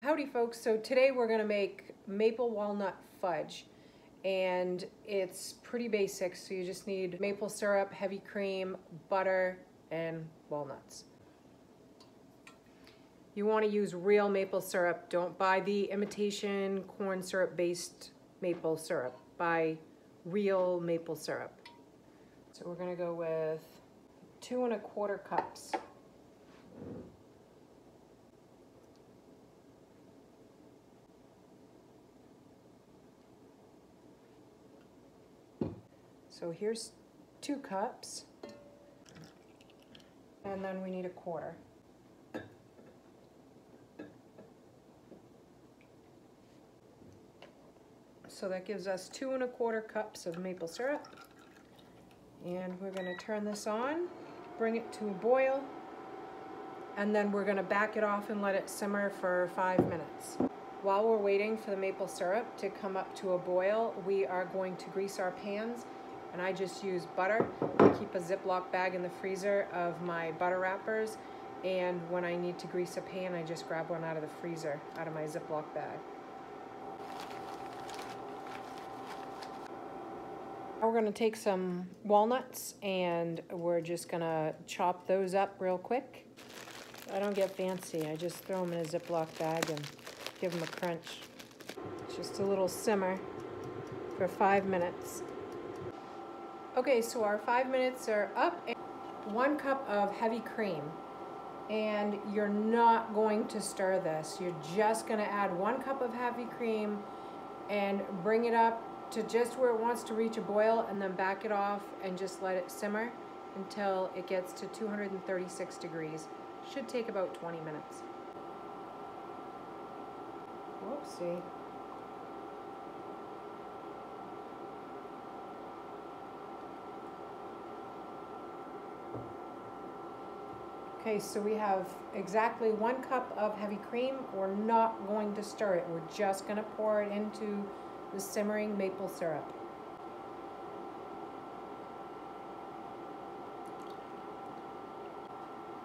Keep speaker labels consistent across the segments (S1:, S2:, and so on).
S1: Howdy folks, so today we're going to make maple walnut fudge, and it's pretty basic. So you just need maple syrup, heavy cream, butter, and walnuts. You want to use real maple syrup. Don't buy the imitation corn syrup based maple syrup. Buy real maple syrup. So we're going to go with 2 1/4 cups. So here's 2 cups, and then we need 1/4. So that gives us 2 1/4 cups of maple syrup. And we're going to turn this on, bring it to a boil, and then we're going to back it off and let it simmer for 5 minutes. While we're waiting for the maple syrup to come up to a boil, we are going to grease our pans. And I just use butter. I keep a Ziploc bag in the freezer of my butter wrappers, and when I need to grease a pan, I just grab one out of the freezer, out of my Ziploc bag. Now we're gonna take some walnuts and we're just gonna chop those up real quick. I don't get fancy, I just throw them in a Ziploc bag and give them a crunch. Just a little simmer for 5 minutes. Okay, so our 5 minutes are up. 1 cup of heavy cream, and you're not going to stir this. You're just gonna add 1 cup of heavy cream and bring it up to just where it wants to reach a boil, and then back it off and just let it simmer until it gets to 236 degrees. Should take about 20 minutes. Whoopsie. Okay, so we have exactly 1 cup of heavy cream. We're not going to stir it. We're just going to pour it into the simmering maple syrup.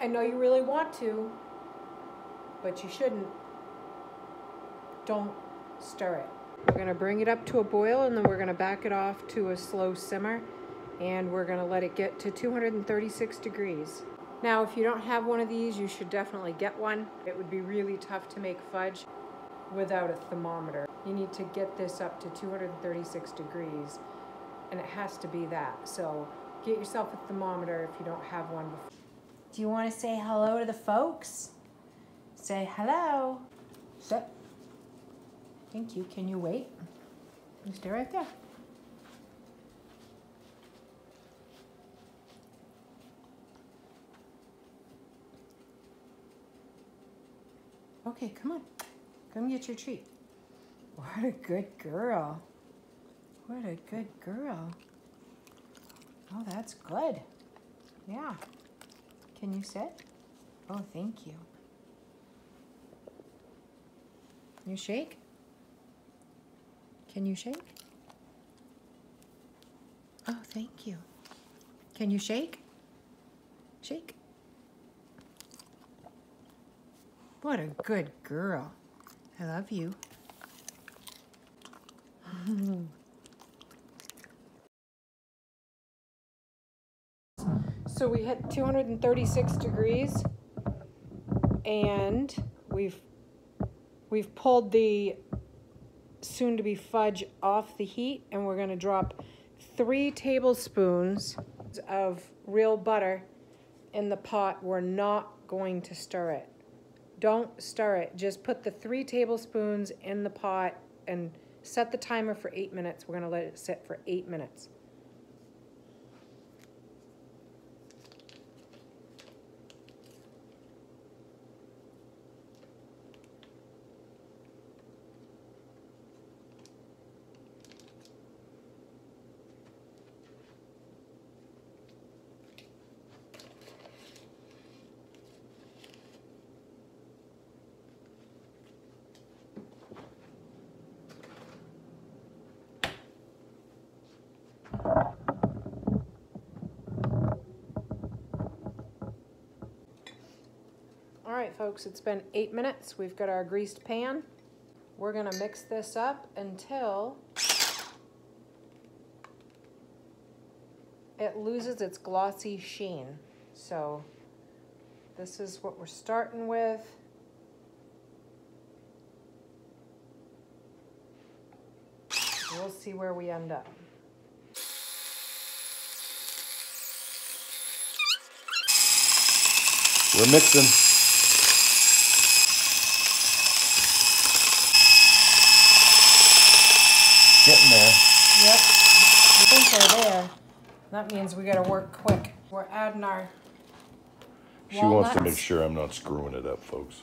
S1: I know you really want to, but you shouldn't. Don't stir it. We're going to bring it up to a boil, and then we're going to back it off to a slow simmer, and we're going to let it get to 236 degrees. Now, if you don't have one of these, you should definitely get one. It would be really tough to make fudge without a thermometer. You need to get this up to 236 degrees, and it has to be that. So get yourself a thermometer if you don't have one before. Do you want to say hello to the folks? Say hello. Sit. Thank you. Can you wait? You stay right there. Okay, come on. Come get your treat. What a good girl. What a good girl. Oh, that's good. Yeah. Can you sit? Oh, thank you. You shake? Can you shake? Oh, thank you. Can you shake? Shake. What a good girl. I love you. So we hit 236 degrees, and we've pulled the soon-to-be fudge off the heat, and we're going to drop 3 tablespoons of real butter in the pot. We're not going to stir it. Don't stir it. Just put the 3 tablespoons in the pot and set the timer for 8 minutes. We're going to let it sit for 8 minutes. right, folks, it's been 8 minutes. We've got our greased pan. We're gonna mix this up until it loses its glossy sheen. So this is what we're starting with. We'll see where we end up.
S2: We're mixing. Getting there.
S1: Yep, I think we're there. That means we gotta work quick. We're adding our
S2: She wants to
S1: walnuts.
S2: make sure I'm not screwing it up, folks.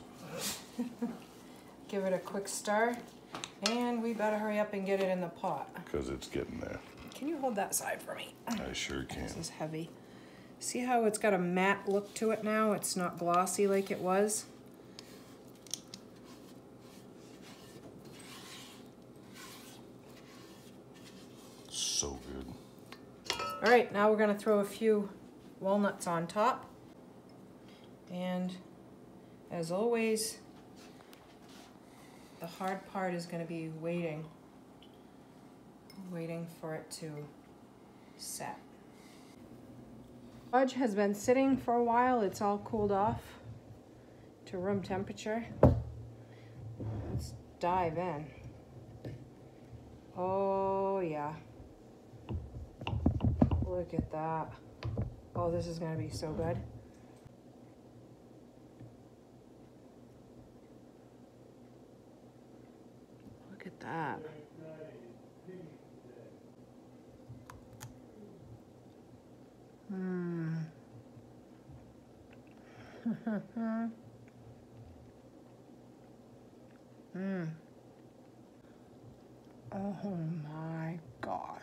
S1: Give it a quick stir, and we better hurry up and get it in the pot.
S2: Because it's getting there.
S1: Can you hold that side for me?
S2: I sure can.
S1: This is heavy. See how it's got a matte look to it now? It's not glossy like it was.
S2: So good.
S1: All right, now we're gonna throw a few walnuts on top. And as always, the hard part is gonna be waiting for it to set. Fudge has been sitting for a while. It's all cooled off to room temperature. Let's dive in. Oh yeah. Look at that. Oh, this is gonna be so good. Look at that. Oh my gosh.